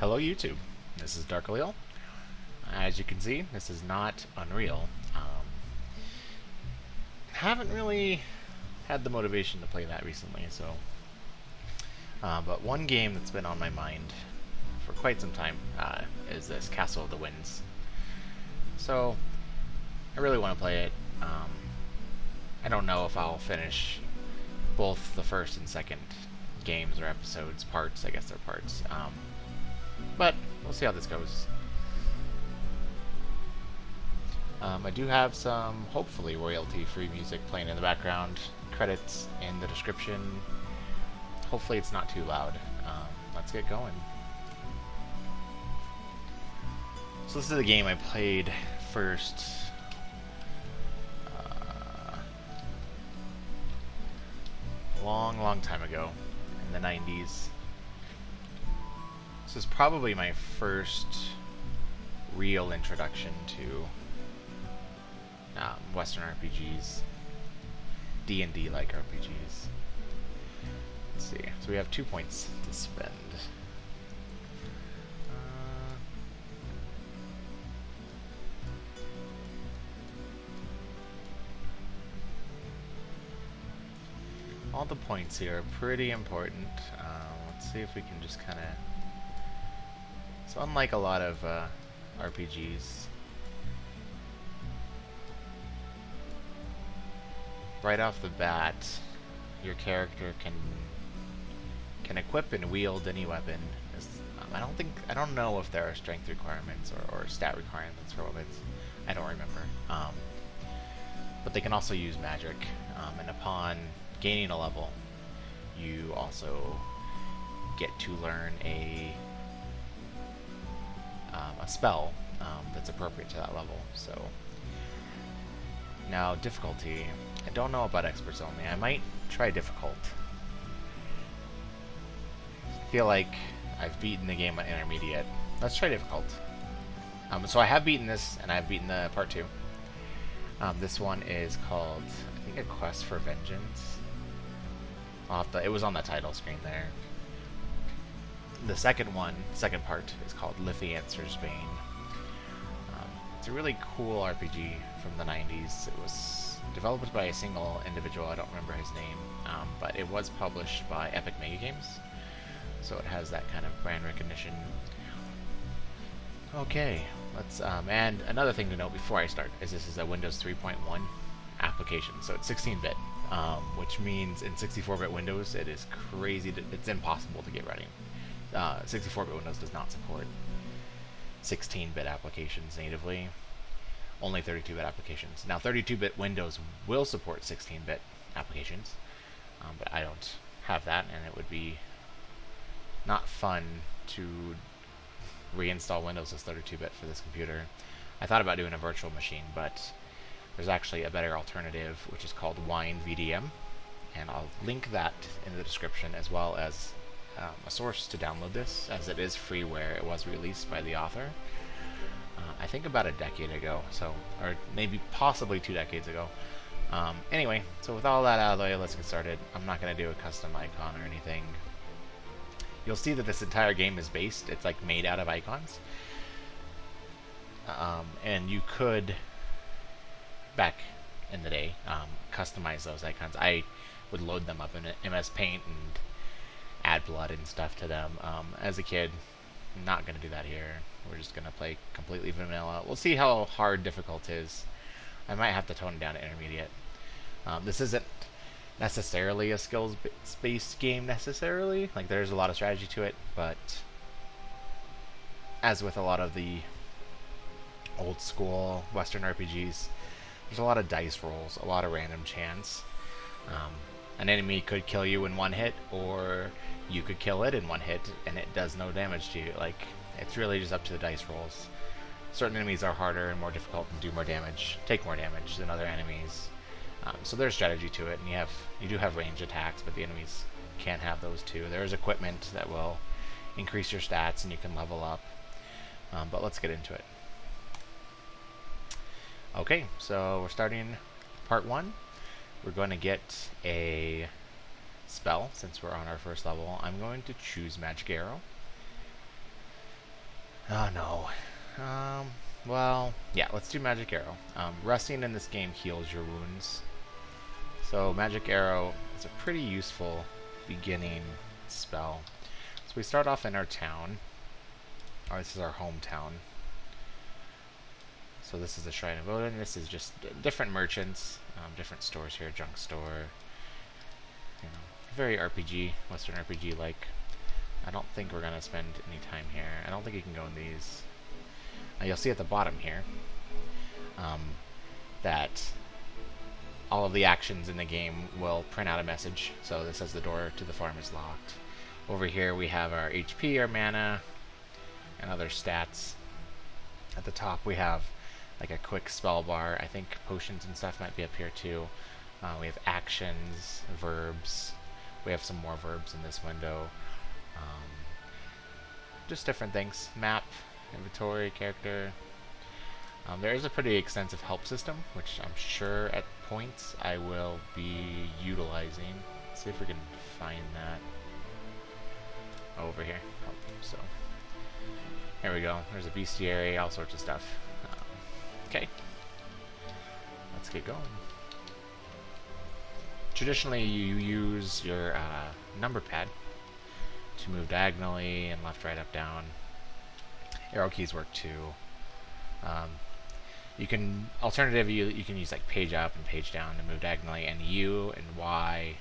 Hello YouTube, this is Dark Aleel. As you can see, this is not Unreal. Haven't really had the motivation to play that recently, but one game that's been on my mind for quite some time is this Castle of the Winds. So, I really want to play it. I don't know if I'll finish both the first and second games or episodes, parts, I guess they're parts. But we'll see how this goes. I do have some, hopefully, royalty-free music playing in the background. Credits in the description. Hopefully it's not too loud. Let's get going. So this is the game I played first. Long time ago, in the 90s. This is probably my first real introduction to Western RPGs, D&D-like RPGs. Let's see. So we have 2 points to spend. All the points here are pretty important. Let's see if we can just kind of... So unlike a lot of RPGs, right off the bat, your character can equip and wield any weapon. I don't know if there are strength requirements or stat requirements for weapons. I don't remember. But they can also use magic, and upon gaining a level, you also get to learn a spell that's appropriate to that level. So now difficulty. I don't know about experts only. I might try difficult. I feel like I've beaten the game at intermediate. Let's try difficult. So I have beaten this, and I've beaten the part 2. This one is called, I think, A Quest for Vengeance. It was on the title screen there. The second part, is called Lithiancer's Bane. It's a really cool RPG from the 90s. It was developed by a single individual, I don't remember his name, but it was published by Epic Mega Games, so it has that kind of brand recognition. Okay, let's, and another thing to note before I start is this is a Windows 3.1 application, so it's 16-bit, which means in 64-bit Windows it is crazy, it's impossible to get running. 64-bit Windows does not support 16-bit applications natively, only 32-bit applications. Now 32-bit Windows will support 16-bit applications, but I don't have that, and it would be not fun to reinstall Windows as 32-bit for this computer. I thought about doing a virtual machine, but there's actually a better alternative, which is called Wine VDM, and I'll link that in the description, as well as a source to download this, as it is freeware. It was released by the author, I think about a decade ago, or maybe possibly 2 decades ago. Anyway, so with all that out of the way, let's get started. I'm not going to do a custom icon or anything. You'll see that this entire game is based, it's like made out of icons. And you could, back in the day, customize those icons. I would load them up in MS Paint and add blood and stuff to them. As a kid, I'm not going to do that here. We're just going to play completely vanilla. We'll see how hard difficult is. I might have to tone it down to intermediate. This isn't necessarily a skills-based game necessarily. Like, there's a lot of strategy to it, but as with a lot of the old school Western RPGs, there's a lot of dice rolls, a lot of random chance. An enemy could kill you in one hit, or you could kill it in one hit, and it does no damage to you. Like, it's really just up to the dice rolls. Certain enemies are harder and more difficult and do more damage, take more damage than other enemies. So there's strategy to it, and you do have range attacks, but the enemies can have those too. There is equipment that will increase your stats, and you can level up. But let's get into it. Okay, so we're starting part 1. We're going to get a spell since we're on our first level. I'm going to choose Magic Arrow. Oh no. Well, yeah, let's do Magic Arrow. Rusting in this game heals your wounds. So Magic Arrow is a pretty useful beginning spell. So we start off in our town. Or this is our hometown. So this is the Shrine of Odin. This is just different merchants, different stores here, junk store. You know, very RPG, Western RPG like. I don't think we're gonna spend any time here. I don't think you can go in these. You'll see at the bottom here that all of the actions in the game will print out a message. So this says the door to the farm is locked. Over here we have our HP, our mana, and other stats. At the top we have like a quick spell bar. I think potions and stuff might be up here too. We have actions, verbs. We have some more verbs in this window. Just different things. Map, inventory, character. There is a pretty extensive help system, which I'm sure at points I will be utilizing. Let's see if we can find that. Oh, over here. Oh, so here we go. There's a bestiary, all sorts of stuff. Okay, let's get going. Traditionally, you use your number pad to move diagonally and left, right, up, down. Arrow keys work too. You can alternatively you can use like page up and page down to move diagonally, and U and Y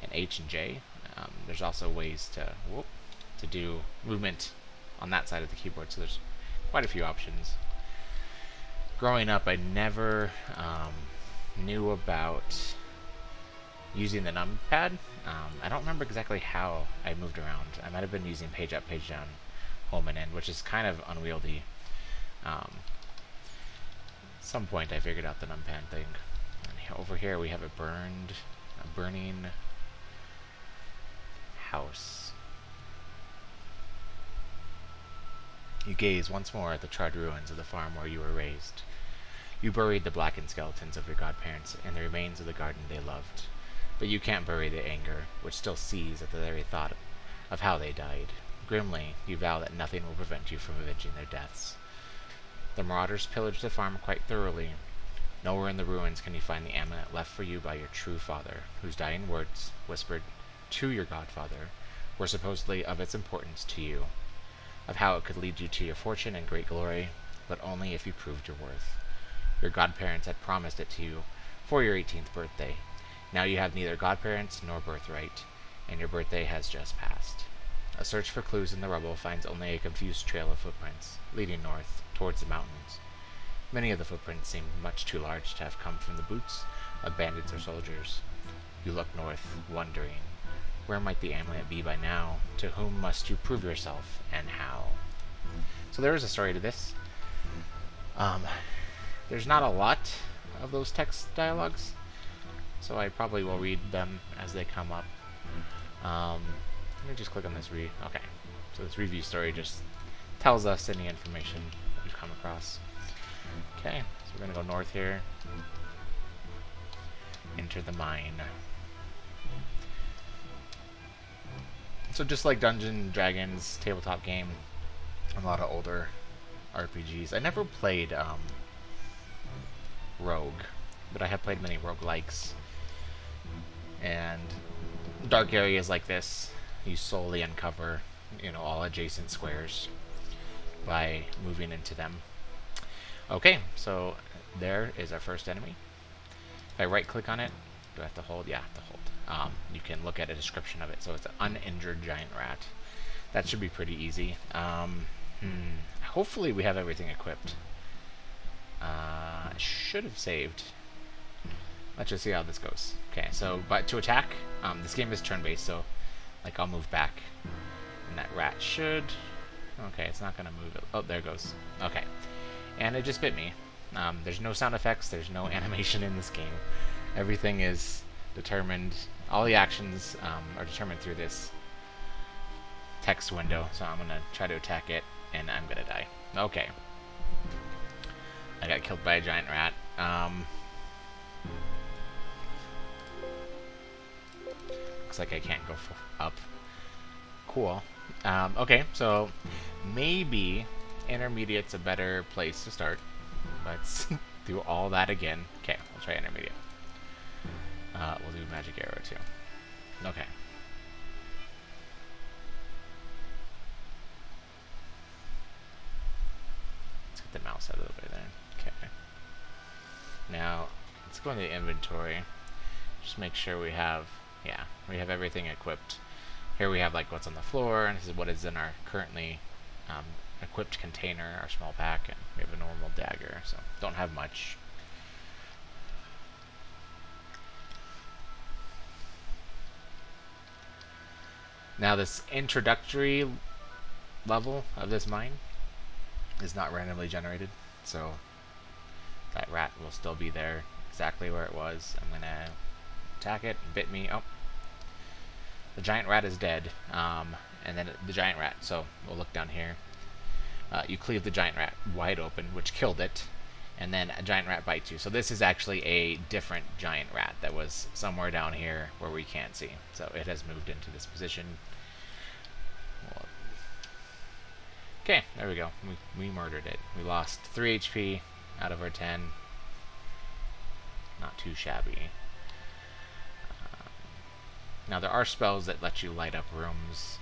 and H and J. There's also ways to do movement on that side of the keyboard, so there's quite a few options. Growing up, I never knew about using the numpad. I don't remember exactly how I moved around. I might have been using page up, page down, home and end, which is kind of unwieldy. Some point I figured out the numpad thing. And over here we have a burning house. You gaze once more at the charred ruins of the farm where you were raised. You buried the blackened skeletons of your godparents and the remains of the garden they loved. But you can't bury the anger, which still seethes at the very thought of how they died. Grimly, you vow that nothing will prevent you from avenging their deaths. The marauders pillaged the farm quite thoroughly. Nowhere in the ruins can you find the amulet left for you by your true father, whose dying words, whispered to your godfather, were supposedly of its importance to you, of how it could lead you to your fortune and great glory, but only if you proved your worth. Your godparents had promised it to you for your 18th birthday. Now you have neither godparents nor birthright, and your birthday has just passed. A search for clues in the rubble finds only a confused trail of footprints, leading north, towards the mountains. Many of the footprints seem much too large to have come from the boots of bandits or soldiers. You look north, wondering, where might the amulet be by now? To whom must you prove yourself, and how? So there is a story to this. There's not a lot of those text dialogues, so I probably will read them as they come up. Let me just click on this okay. So this review story just tells us any information that we've come across. Okay, so we're gonna go north here. Enter the mine. So just like Dungeons & Dragons tabletop game, a lot of older RPGs. I never played Rogue, but I have played many roguelikes. And dark areas like this, you slowly uncover, all adjacent squares by moving into them. Okay, so there is our first enemy. If I right-click on it, do I have to hold? Yeah, I have to hold. You can look at a description of it. So it's an uninjured giant rat. That should be pretty easy. Hopefully we have everything equipped. I should have saved. Let's just see how this goes. Okay, so but to attack, this game is turn-based, so like I'll move back, and that rat should. Okay, it's not gonna move it. Oh, there it goes. Okay, and it just bit me. There's no sound effects. There's no animation in this game. Everything is determined. All the actions are determined through this text window. So I'm gonna try to attack it, and I'm gonna die. Okay. I got killed by a giant rat. Looks like I can't go up. Cool. Okay, so maybe intermediate's a better place to start. Let's do all that again. Okay, we'll try intermediate. We'll do magic arrow too. Okay. Let's get the mouse out of the way there. Okay. Now, let's go into the inventory. Just make sure we have, yeah, we have everything equipped. Here we have like what's on the floor, and this is what is in our currently equipped container, our small pack, and we have a normal dagger, so don't have much. Now this introductory level of this mine is not randomly generated, so that rat will still be there exactly where it was. I'm gonna attack it. It bit me. Oh, the giant rat is dead. And then the giant rat. So we'll look down here. You cleave the giant rat wide open, which killed it, and then a giant rat bites you. So this is actually a different giant rat that was somewhere down here where we can't see. So it has moved into this position. Okay, there we go. We murdered it. We lost 3 HP out of our 10. Not too shabby. Now there are spells that let you light up rooms,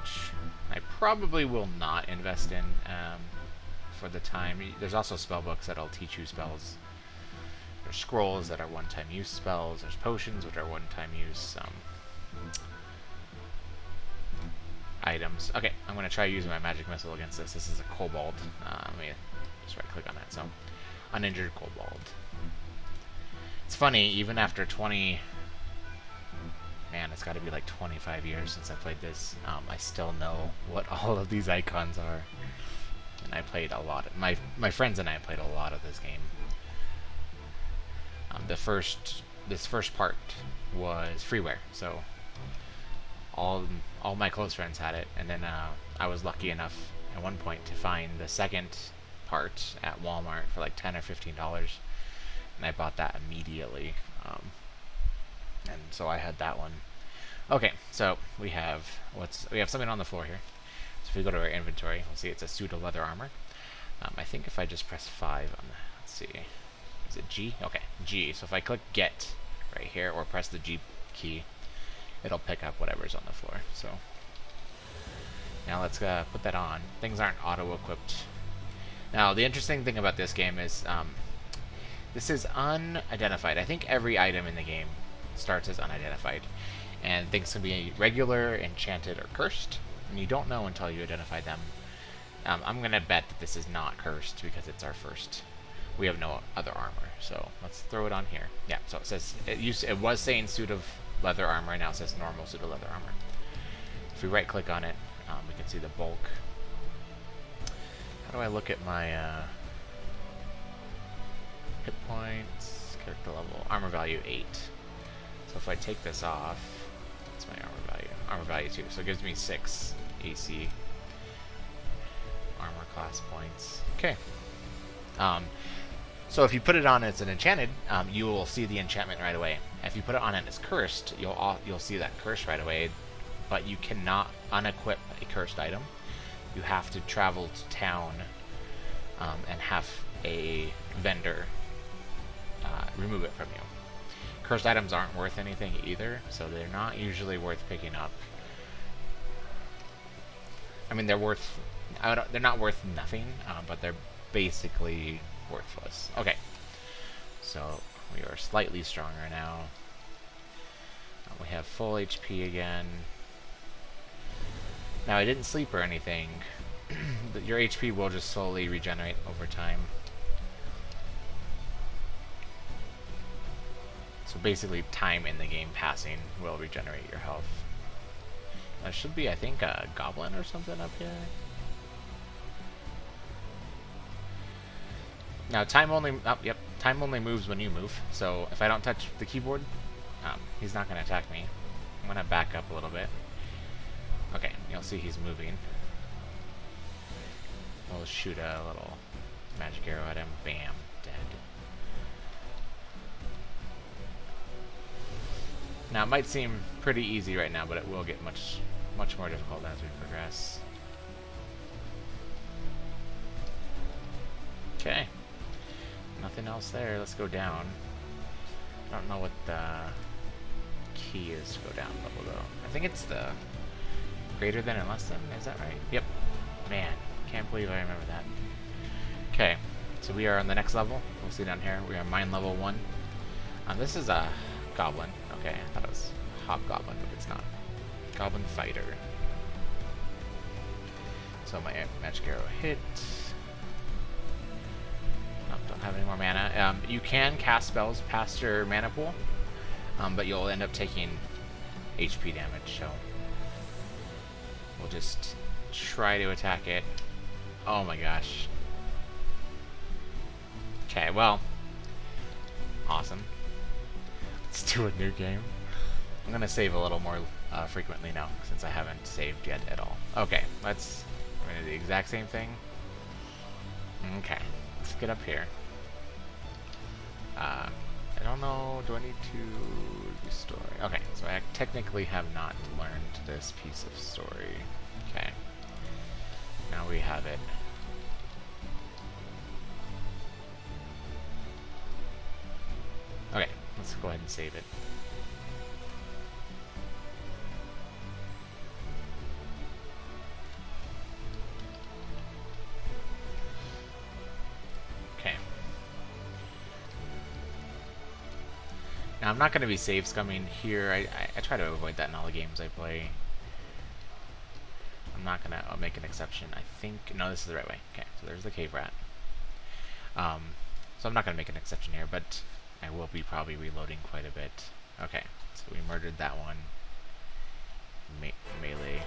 which I probably will not invest in for the time. There's also spell books that'll teach you spells. There's scrolls that are one-time use spells. There's potions which are one-time use items. Okay, I'm going to try using my magic missile against this. This is a kobold. Let me just right-click on that. So, uninjured kobold. It's funny, even after 20... Man, it's got to be like 25 years since I played this. I still know what all of these icons are. And I played a lot. My friends and I played a lot of this game. This first part was freeware, so all my close friends had it, and then I was lucky enough at one point to find the second part at Walmart for like $10 or $15, and I bought that immediately. And so I had that one. Okay, so we have something on the floor here. So if we go to our inventory, we'll see it's a suit of leather armor. I think if I just press 5 on the, let's see, is it G? Okay, G. So if I click get right here or press the G key, it'll pick up whatever's on the floor. So now let's put that on. Things aren't auto-equipped. Now the interesting thing about this game is this is unidentified. I think every item in the game starts as unidentified, and things can be regular, enchanted, or cursed, and you don't know until you identify them. I'm gonna bet that this is not cursed because it's our first. We have no other armor, so let's throw it on here. Yeah, so it says it was saying suit of leather armor, and now it says normal suit of leather armor. If we right click on it, we can see the bulk. How do I look at my hit points, character level, armor value 8. So if I take this off, that's my armor value. Armor value 2, so it gives me 6 AC armor class points. Okay. So if you put it on as an enchanted, you will see the enchantment right away. If you put it on as cursed, you'll see that curse right away, but you cannot unequip a cursed item. You have to travel to town and have a vendor remove it from you. Cursed items aren't worth anything either, so they're not usually worth picking up. I mean, they're not worth nothing, but they're basically worthless. Okay, so we are slightly stronger now. We have full HP again. Now, I didn't sleep or anything. Your HP will just slowly regenerate over time. So basically, time in the game passing will regenerate your health. There should be, I think, a goblin or something up here. Now, time only moves when you move. So if I don't touch the keyboard, he's not going to attack me. I'm going to back up a little bit. Okay, you'll see he's moving. We'll shoot a little magic arrow at him. Bam, dead. Now, it might seem pretty easy right now, but it will get much much more difficult as we progress. Okay. Nothing else there. Let's go down. I don't know what the key is to go down level though. I think it's the greater than and less than. Is that right? Yep. Man, can't believe I remember that. Okay, so we are on the next level. We'll see down here. We are mine level 1. This is a goblin. Okay, I thought it was hobgoblin, but it's not. Goblin fighter. So my magic arrow hit. Nope, don't have any more mana. You can cast spells past your mana pool, but you'll end up taking HP damage, so we'll just try to attack it. Oh my gosh. Okay, well, awesome. Let's do a new game. I'm gonna save a little more frequently now, since I haven't saved yet at all. Okay, we're gonna do the exact same thing. Okay, let's get up here. I don't know, do I need to do story? Okay, so I technically have not learned this piece of story. Okay, now we have it. Okay, let's go ahead and save it. Okay. Now I'm not going to be save scumming here. I try to avoid that in all the games I play. I'm not going to make an exception. I think... No, this is the right way. Okay, so there's the cave rat. So I'm not going to make an exception here, but I will be probably reloading quite a bit. Okay, so we murdered that one. Melee.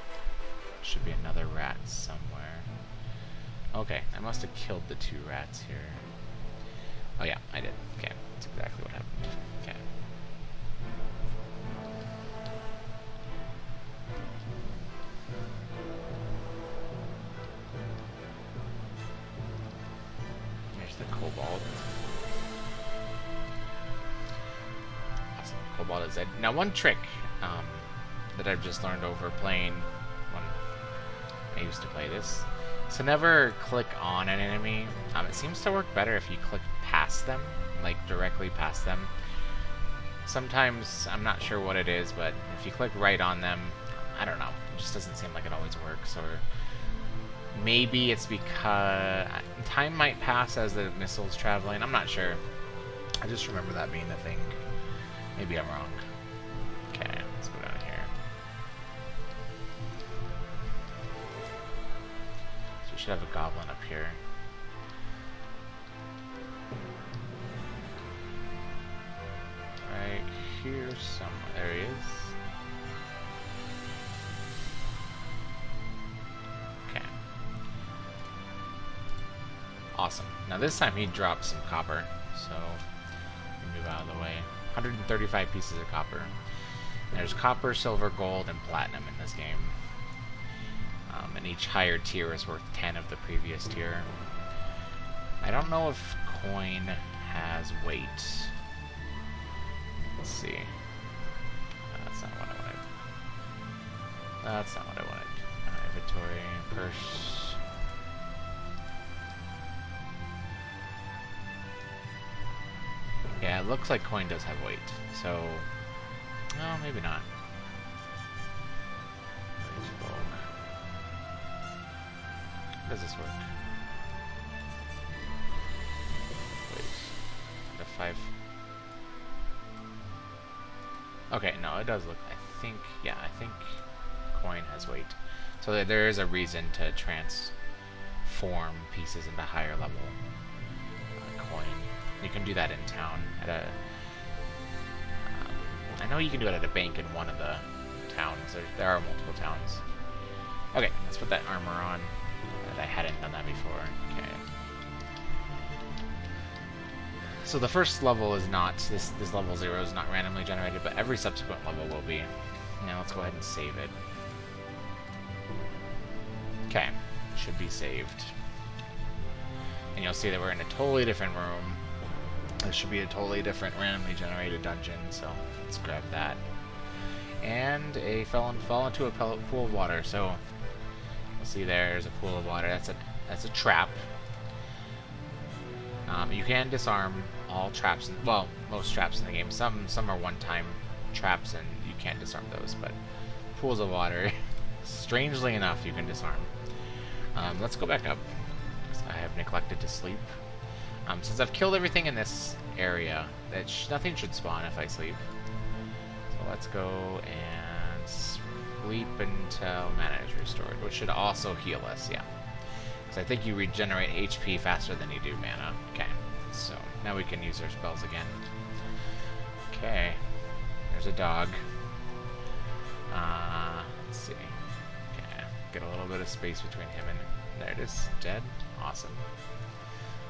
Should be another rat somewhere. Okay, I must have killed the 2 rats here. Oh yeah, I did. Okay, that's exactly what happened. Okay. There's the kobold. Awesome. Kobold is dead. Now one trick that I've just learned over playing when I used to play this. So never click on an enemy. It seems to work better if you click past them, like directly past them. Sometimes, I'm not sure what it is, but if you click right on them, I don't know. It just doesn't seem like it always works. Or maybe it's because time might pass as the missile's traveling. I'm not sure. I just remember that being a thing. Maybe I'm wrong. Okay, let's go down here. So we should have a goblin up here. Right here somewhere. There he is. Okay. Awesome. Now this time he dropped some copper, so move out of the way. 135 pieces of copper. There's copper, silver, gold, and platinum in this game. And each higher tier is worth 10 of the previous tier. I don't know if coin has weight. Let's see. That's not what I wanted. That's not what I wanted. Inventory, purse. Yeah, it looks like coin does have weight. So, no, maybe not. How does this work? Wait, the 5. Okay, no, it does look. I think coin has weight. So there is a reason to transform pieces into higher level coin. You can do that in town at a. I know you can do it at a bank in one of the towns. There are multiple towns. Okay, let's put that armor on. I hadn't done that before. Okay. So the first level is not this level 0 is not randomly generated, but every subsequent level will be. Now let's go ahead and save it. Okay, should be saved. And you'll see that we're in a totally different room. This should be a totally different randomly generated dungeon, so let's grab that. And fell into a pool of water. So you'll see there's a pool of water. That's a trap. You can disarm all traps. Well, most traps in the game. Some are one-time traps, and you can't disarm those. But pools of water, strangely enough, you can disarm. Let's go back up. I have neglected to sleep. Since I've killed everything in this area, nothing should spawn if I sleep. So let's go and sleep until mana is restored, which should also heal us, yeah. Because I think you regenerate HP faster than you do mana. Okay, so now we can use our spells again. Okay, there's a dog. Let's see. Okay, get a little bit of space between him and... There it is, dead. Awesome.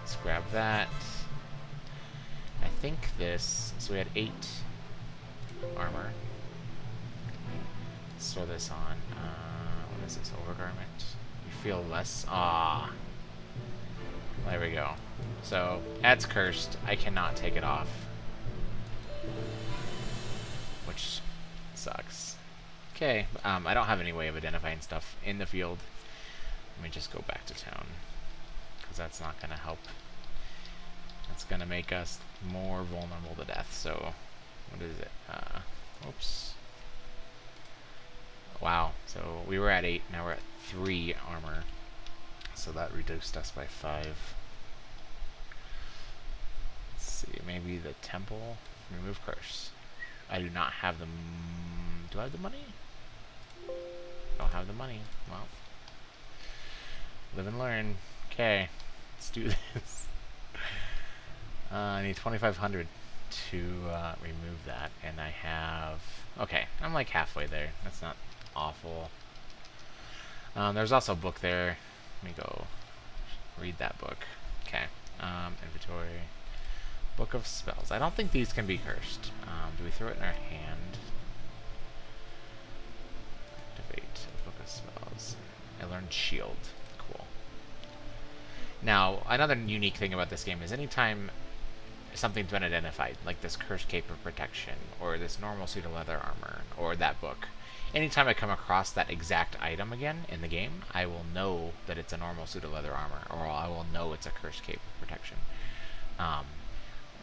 Let's grab that. I think this... So we had 8 armor. Let's throw this on. What is this? Overgarment. You feel less... Ah. There we go. So, that's cursed. I cannot take it off. Which sucks. Okay, I don't have any way of identifying stuff in the field. Let me just go back to town, because that's not going to help. That's going to make us more vulnerable to death. So, what is it? Oops. Wow, so we were at 8, now we're at 3 armor. So that reduced us by 5. Let's see, maybe the temple. Remove curse. I do not have the... Do I have the money? Don't have the money. Well. Live and learn. Okay, let's do this. I need 2,500 to remove that, and I have... Okay, I'm like halfway there. That's not awful. There's also a book there. Let me go read that book. Okay, inventory. Book of Spells. I don't think these can be cursed. Do we throw it in our hand? Activate Book of Spells. I learned Shield. Cool. Now, another unique thing about this game is anytime something's been identified, like this Cursed Cape of Protection, or this normal suit of leather armor, or that book, anytime I come across that exact item again in the game, I will know that it's a normal suit of leather armor, or I will know it's a Cursed Cape of Protection.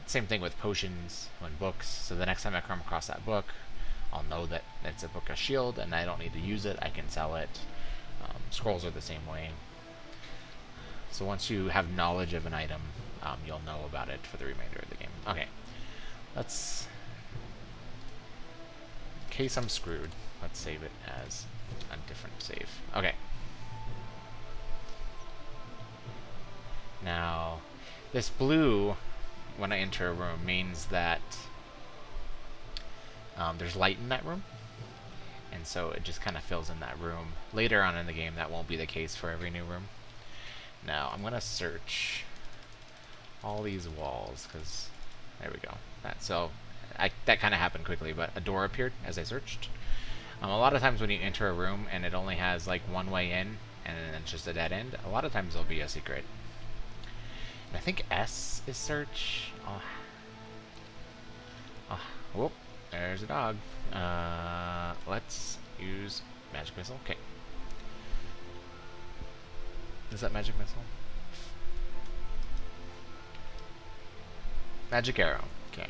Same thing with potions and books, so the next time I come across that book, I'll know that it's a book of shield, and I don't need to use it, I can sell it. Scrolls are the same way. So once you have knowledge of an item, you'll know about it for the remainder of the game. Okay, let's... In case I'm screwed, let's save it as a different save. Okay. Now, this blue, when I enter a room, means that there's light in that room, and so it just kind of fills in that room. Later on in the game, that won't be the case for every new room. Now, I'm going to search all these walls, because there we go. That kind of happened quickly, but a door appeared as I searched. A lot of times when you enter a room and it only has like one way in, and then it's just a dead end, a lot of times there'll be a secret. I think S is search. Whoop, there's a dog. Let's use magic missile. Okay. Is that magic missile? Magic arrow. Okay.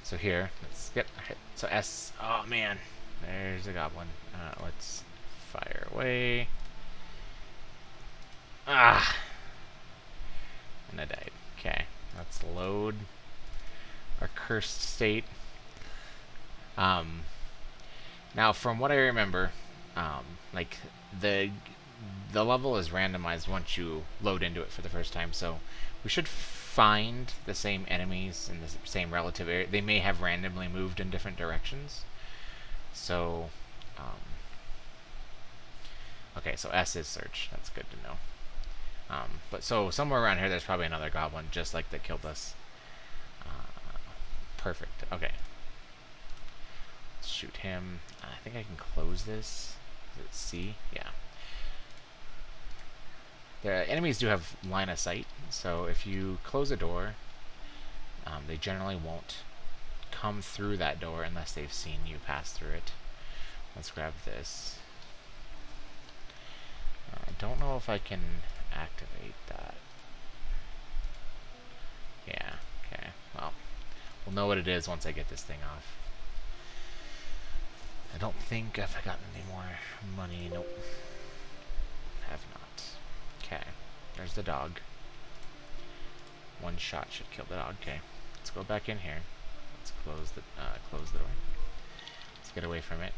So here, yep. So S. Oh man, there's a goblin. Let's fire away. Ah! And I died. Okay, let's load our cursed state. Now, from what I remember, like the level is randomized once you load into it for the first time, so we should find the same enemies in the same relative area. They may have randomly moved in different directions. So, okay, so S is search. That's good to know. But so somewhere around here, there's probably another goblin just like that killed us. Perfect. Okay. Let's shoot him. I think I can close this. Is it C? Yeah. The enemies do have line of sight, so if you close a door, they generally won't come through that door unless they've seen you pass through it. Let's grab this. I don't know if I can activate that. Yeah, okay. Well, we'll know what it is once I get this thing off. I don't think I've gotten any more money. Nope. Have not. Okay. There's the dog. One shot should kill the dog. Okay. Let's go back in here. Let's close the door. Let's get away from it.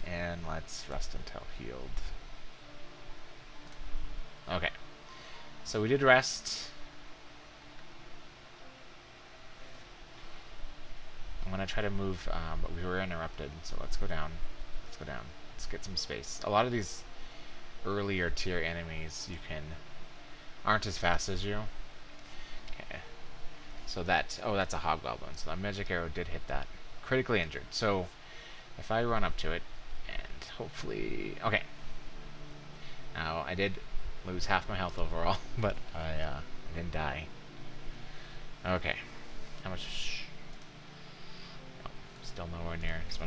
And let's rest until healed. Okay. So we did rest. I'm going to try to move, but we were interrupted, so let's go down. Let's go down. Let's get some space. A lot of these earlier tier enemies aren't as fast as you. Okay. So that's a hobgoblin. So that magic arrow did hit that. Critically injured. So if I run up to it, and hopefully... Okay. Now, I did lose half my health overall, but I didn't die. Okay. How much... Still nowhere near as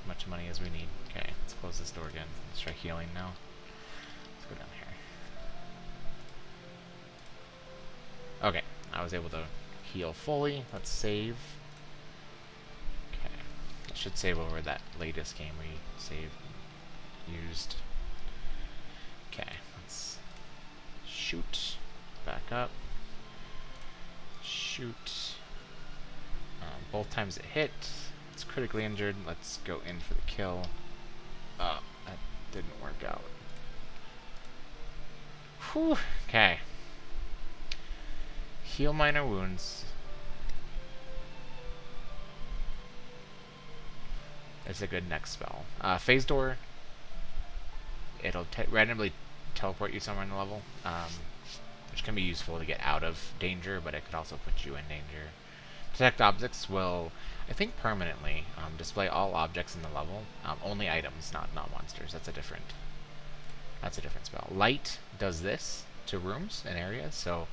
much money as we need. Okay, let's close this door again. Let's try healing now. Let's go down here. Okay, I was able to heal fully. Let's save. Okay, I should save over that latest game we used. Okay, let's shoot. Back up. Shoot. Both times it hit. It's critically injured. Let's go in for the kill. That didn't work out. Whew. Okay. Heal minor wounds. It's a good next spell. Phase Door. It'll randomly teleport you somewhere in the level, which can be useful to get out of danger, but it could also put you in danger. Detect Objects will, I think, permanently display all objects in the level. Only items, not monsters. That's a different spell. Light does this to rooms and areas. So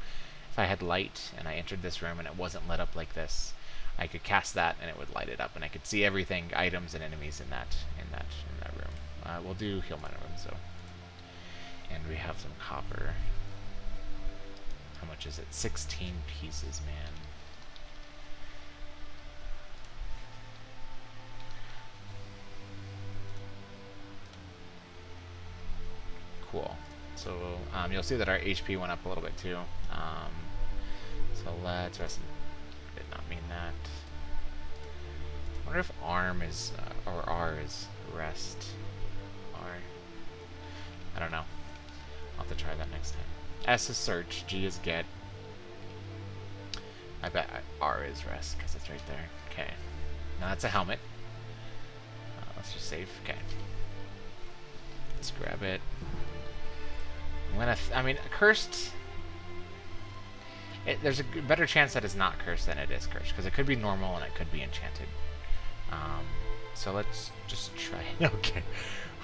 if I had light and I entered this room and it wasn't lit up like this, I could cast that and it would light it up, and I could see everything, items and enemies in that room. We'll do heal minor wounds though, and we have some copper. How much is it? 16 pieces, man. Cool. So you'll see that our HP went up a little bit too. So let's rest. Did not mean that. I wonder if arm is or R is rest. R. I don't know. I'll have to try that next time. S is search. G is get. I bet R is rest because it's right there. Okay. Now that's a helmet. Let's just save. Okay. Let's grab it. I mean, cursed. There's a better chance that it's not cursed than it is cursed, because it could be normal and it could be enchanted. So let's just try. Okay.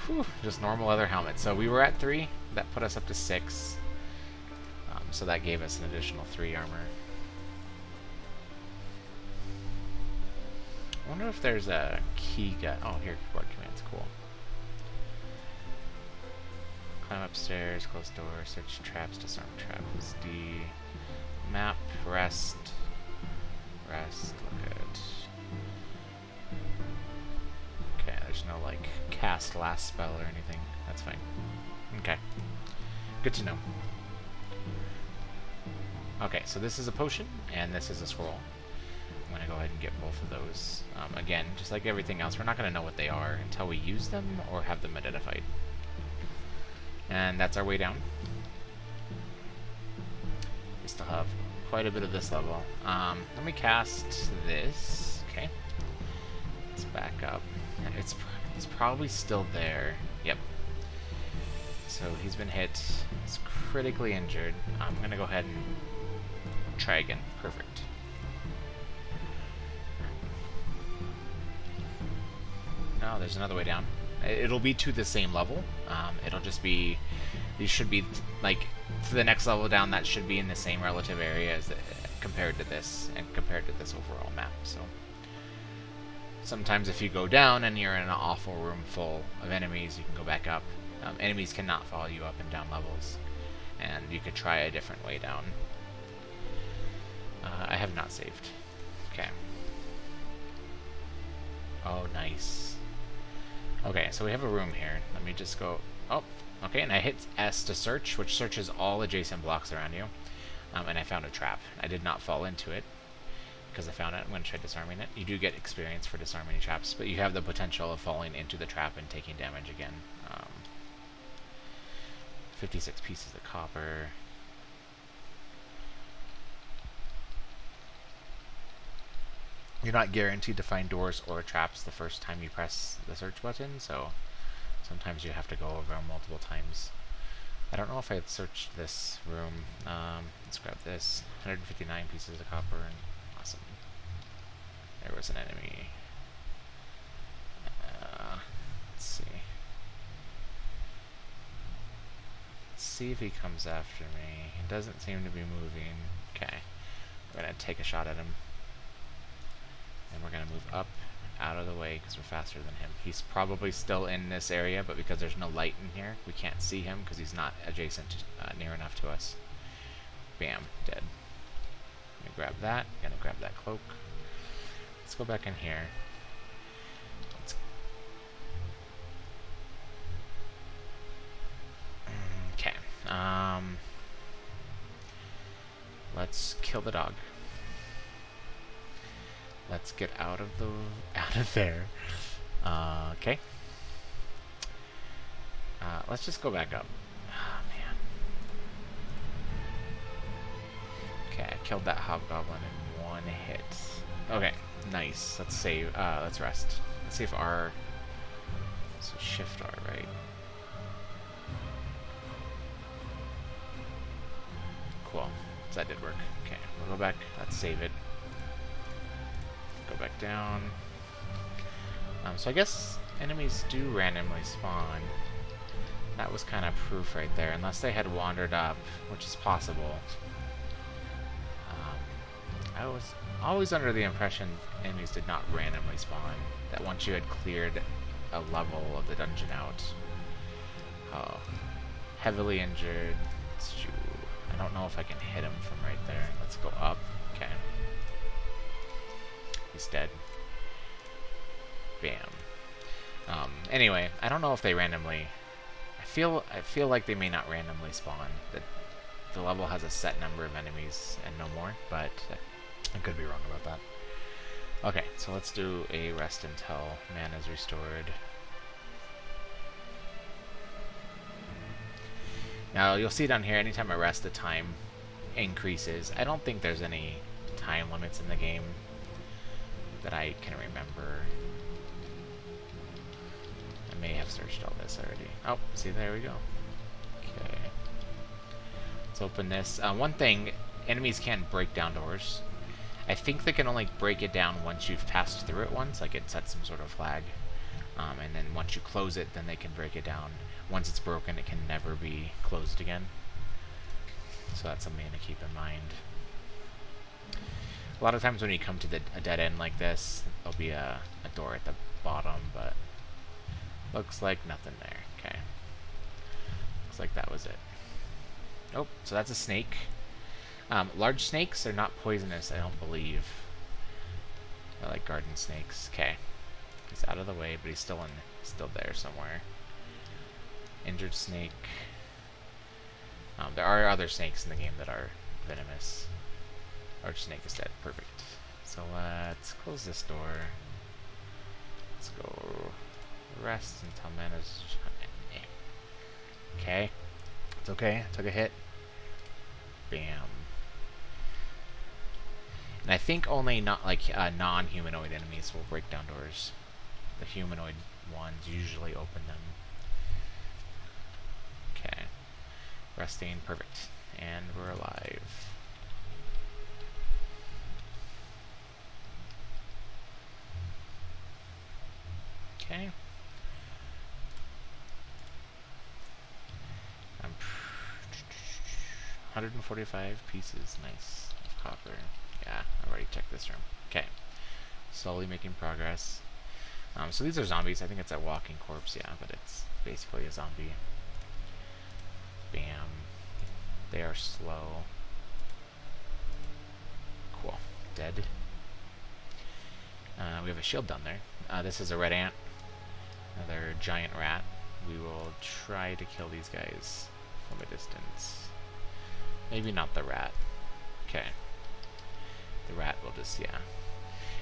Whew, just normal leather helmet. So we were at 3. That put us up to 6. So that gave us an additional 3 armor. I wonder if there's a key gun. Oh, here, keyboard commands. Cool. Climb upstairs, close door, search traps, disarm traps. D. Map, rest, look at. Okay, there's no like cast last spell or anything. That's fine. Okay. Good to know. Okay, so this is a potion, and this is a scroll. I'm going to go ahead and get both of those. Again, just like everything else, we're not going to know what they are until we use them or have them identified. And that's our way down. We still have quite a bit of this level. Let me cast this. Okay. Let's back up. And it's probably still there. Yep. So he's been hit. He's critically injured. I'm going to go ahead and try again. Perfect. No, there's another way down. It'll be to the same level. It'll just be, these should be like, for the next level down, that should be in the same relative area compared to this and compared to this overall map. So sometimes if you go down and you're in an awful room full of enemies, you can go back up. Enemies cannot follow you up and down levels, and you could try a different way down. I have not saved. Okay. Oh, nice. Okay, so we have a room here. Let me just go... Oh, okay, and I hit S to search, which searches all adjacent blocks around you. And I found a trap. I did not fall into it, because I found it when I tried disarming it. You do get experience for disarming traps, but you have the potential of falling into the trap and taking damage again. 56 pieces of copper. You're not guaranteed to find doors or traps the first time you press the search button, so sometimes you have to go over them multiple times. I don't know if I had searched this room. Let's grab this. 159 pieces of copper. And awesome. There was an enemy. Let's see. Let's see if he comes after me. He doesn't seem to be moving. Okay. We're going to take a shot at him. And we're going to move up out of the way because we're faster than him. He's probably still in this area, but because there's no light in here, we can't see him because he's not adjacent to, near enough to us. Bam, dead. Let me grab that. Gonna grab that cloak. Let's go back in here. Okay. Let's kill the dog. Let's get out of there. Okay. Let's just go back up. Oh, man. Okay, I killed that hobgoblin in one hit. Okay, nice. Let's save. Let's rest. Let's see if R. So Shift R, right? Cool. So that did work. Okay, we'll go back. Let's save it. Go back down. So I guess enemies do randomly spawn. That was kind of proof right there, unless they had wandered up, which is possible. I was always under the impression enemies did not randomly spawn, that once you had cleared a level of the dungeon out. Oh, heavily injured. I don't know if I can hit him from right there. Let's go up. Okay. He's dead. Bam. Anyway, I don't know if they randomly... I feel like they may not randomly spawn. That the level has a set number of enemies and no more, but I could be wrong about that. Okay, so let's do a rest until mana is restored. Now, you'll see down here, anytime I rest, the time increases. I don't think there's any time limits in the game that I can remember. I may have searched all this already. Oh, see, there we go. Okay. Let's open this. One thing, enemies can't break down doors. I think they can only break it down once you've passed through it once, like it sets some sort of flag. And then once you close it, then they can break it down. Once it's broken, it can never be closed again. So that's something to keep in mind. A lot of times when you come to a dead end like this, there'll be a door at the bottom, but looks like nothing there. Okay. Looks like that was it. Oh, so that's a snake. Large snakes are not poisonous, I don't believe. They're like garden snakes. Okay. He's out of the way, but he's still there somewhere. Injured snake. There are other snakes in the game that are venomous. Large snake is dead. Perfect. So let's close this door. Let's go rest until mana's... Okay. It's okay. Took a hit. Bam. And I think only not like non-humanoid enemies will break down doors. The humanoid ones usually open them. Okay. Resting. Perfect. And we're alive. Okay. 145 pieces. Nice. Of copper. Yeah, I've already checked this room. Okay. Slowly making progress. So these are zombies. I think it's a walking corpse, yeah, but it's basically a zombie. Bam. They are slow. Cool. Dead. We have a shield down there. This is a red ant. Another giant rat. We will try to kill these guys from a distance. Maybe not the rat. Okay. The rat will just, yeah.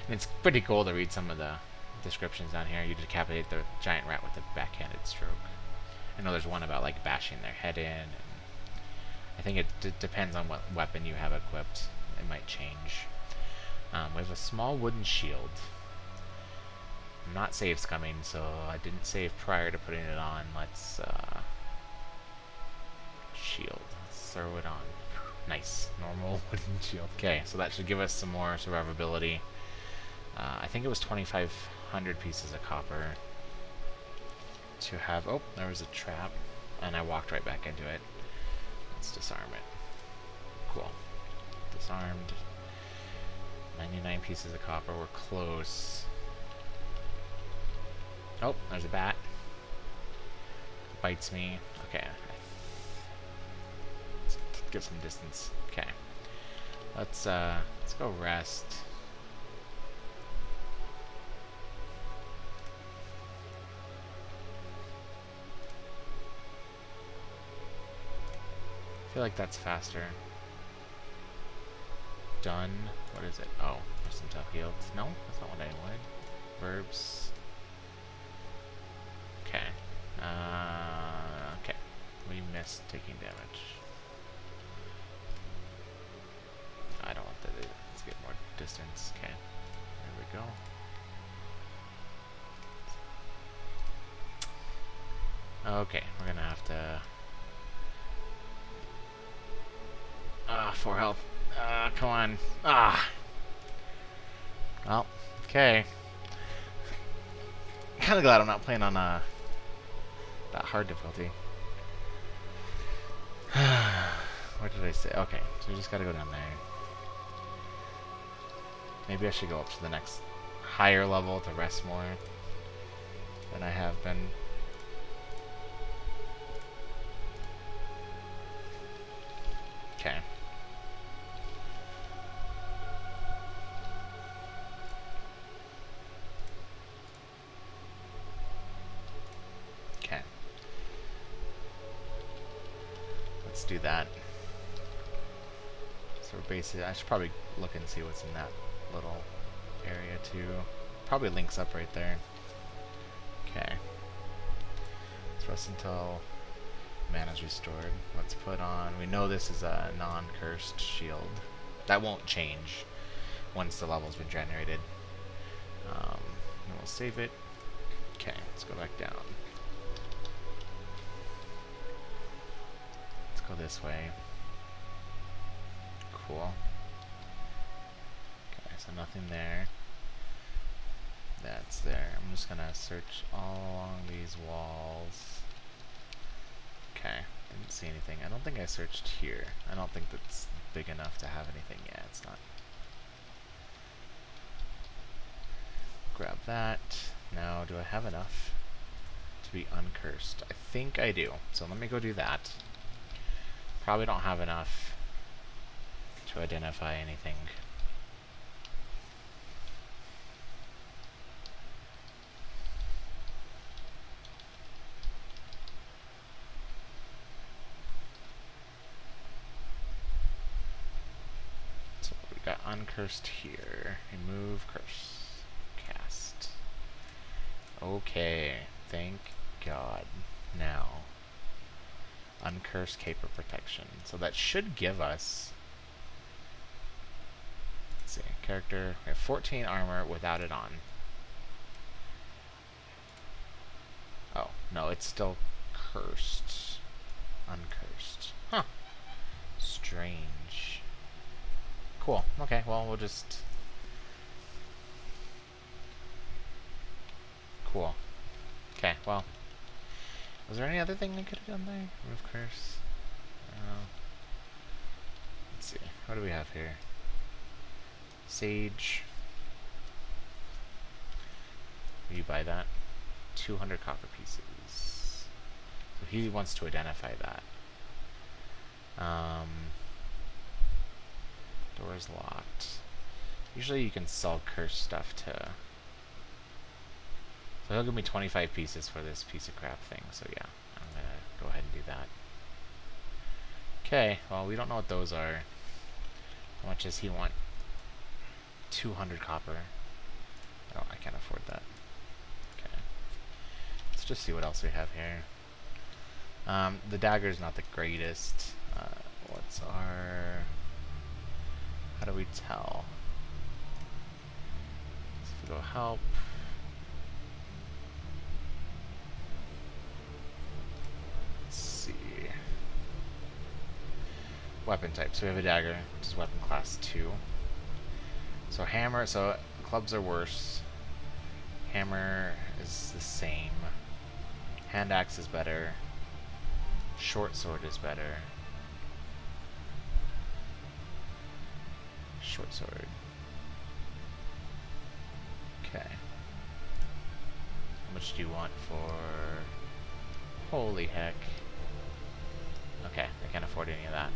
And it's pretty cool to read some of the descriptions down here. You decapitate the giant rat with a backhanded stroke. I know there's one about like bashing their head in. And I think it depends on what weapon you have equipped. It might change. We have a small wooden shield. Not save scumming, so I didn't save prior to putting it on. Let's shield. Let's throw it on. Nice. Normal wooden shield. Okay, so that should give us some more survivability. I think it was 2,500 pieces of copper to have. Oh, there was a trap, and I walked right back into it. Let's disarm it. Cool. Disarmed. 99 pieces of copper. We're close. Oh, there's a bat. Bites me. Okay. Let's get some distance. Okay. Let's go rest. I feel like that's faster. Done. What is it? Oh, rest until healed. No, that's not what I wanted. Verbs. Okay. Okay. We missed taking damage. I don't want that. Let's get more distance. Okay. There we go. Okay, we're gonna have to. 4 health. Come on. Well, okay. Kinda glad I'm not playing on that hard difficulty. What did I say? Okay, so we just gotta go down there. Maybe I should go up to the next higher level to rest more than I have been. Okay. Okay. Let's do that. So basically, I should probably look and see what's in that little area too. Probably links up right there. Okay. Let's rest until mana's restored. Let's put on. We know this is a non-cursed shield. That won't change once the level's been generated. And we'll save it. Okay, let's go back down. Let's go this way. Cool. Okay, so nothing there. That's there. I'm just gonna search all along these walls. Okay, didn't see anything. I don't think I searched here. I don't think that's big enough to have anything. Yeah, it's not. Grab that. Now, do I have enough to be uncursed? I think I do. So let me go do that. Probably don't have enough to identify anything. So we got uncursed here. Remove curse. Cast. Okay. Thank God. Now. Uncursed cape of protection. So that should give us. Let's see. Character. We have 14 armor without it on. Oh, no, it's still cursed. Uncursed. Huh. Strange. Cool. Okay, well, we'll just. Cool. Okay, well. Was there any other thing I could have done there? Remove curse. Let's see. What do we have here? Sage. Will you buy that? 200 copper pieces. So he wants to identify that. Door's locked. Usually you can sell cursed stuff to... So he'll give me 25 pieces for this piece of crap thing. So yeah, I'm going to go ahead and do that. Okay, well, we don't know what those are. How much does he want? 200 copper. Oh, I can't afford that. Okay. Let's just see what else we have here. The dagger's not the greatest. What's our... How do we tell? So if we go help... Let's see... Weapon type. So we have a dagger, which is weapon class 2. So hammer, so clubs are worse. Hammer is the same. Hand axe is better. Short sword is better. Short sword. Okay. How much do you want for... Holy heck. Okay, I can't afford any of that.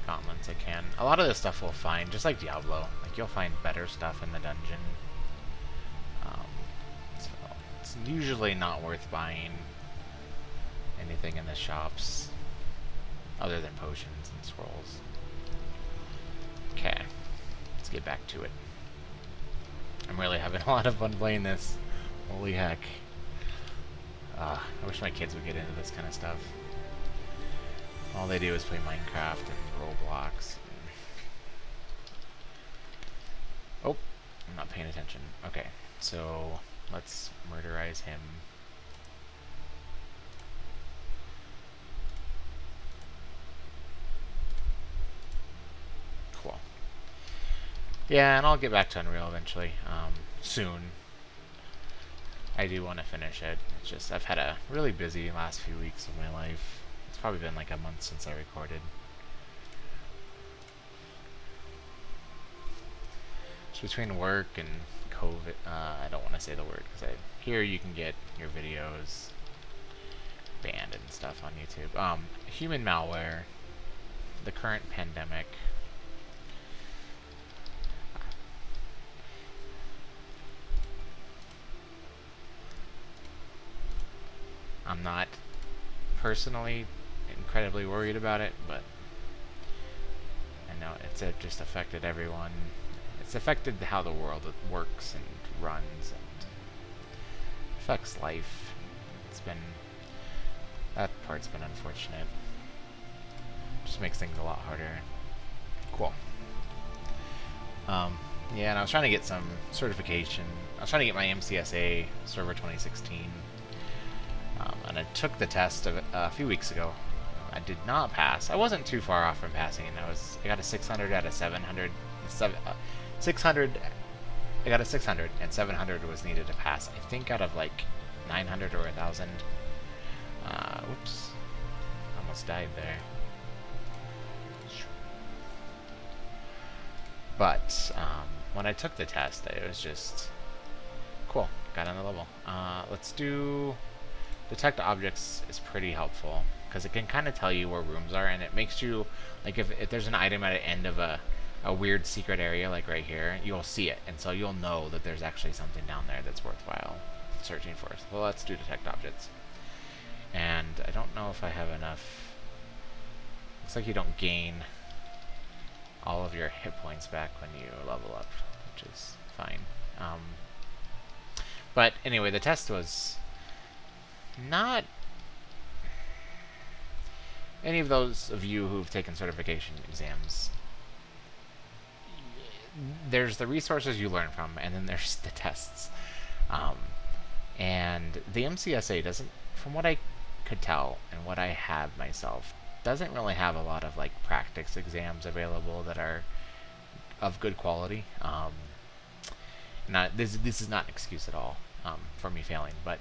Gauntlets I can. A lot of this stuff we'll find, just like Diablo. Like, you'll find better stuff in the dungeon. So it's usually not worth buying anything in the shops other than potions and scrolls. Okay, let's get back to it. I'm really having a lot of fun playing this. Holy heck. I wish my kids would get into this kind of stuff. All they do is play Minecraft and Roblox. Oh, I'm not paying attention. Okay, so let's murderize him. Cool. Yeah, and I'll get back to Unreal eventually. Soon. I do want to finish it. It's just I've had a really busy last few weeks of my life. It's probably been like a month since I recorded. Just between work and COVID, I don't want to say the word because here you can get your videos banned and stuff on YouTube. Human malware, the current pandemic. I'm not personally incredibly worried about it, but I know it's just affected everyone. It's affected how the world works and runs and affects life. It's been... that part's been unfortunate. Just makes things a lot harder. Cool. Yeah, and I was trying to get some certification. I was trying to get my MCSA Server 2016. And I took the test a few weeks ago. I did not pass. I wasn't too far off from passing. I got a 600 out of 700. 600. I got a 600, and 700 was needed to pass. I think out of like 900 or 1,000. Oops. Almost died there. But when I took the test, it was just cool. Got on the level. Let's do... Detect objects is pretty helpful because it can kind of tell you where rooms are, and it makes you, like, if there's an item at the end of a weird secret area, like right here, you'll see it, and so you'll know that there's actually something down there that's worthwhile searching for. So let's do detect objects. And I don't know if I have enough. Looks like you don't gain all of your hit points back when you level up, which is fine. But anyway, the test was not... Any of those of you who've taken certification exams, there's the resources you learn from, and then there's the tests. And the MCSA doesn't, from what I could tell and what I have myself, doesn't really have a lot of like practice exams available that are of good quality. This is not an excuse at all for me failing, but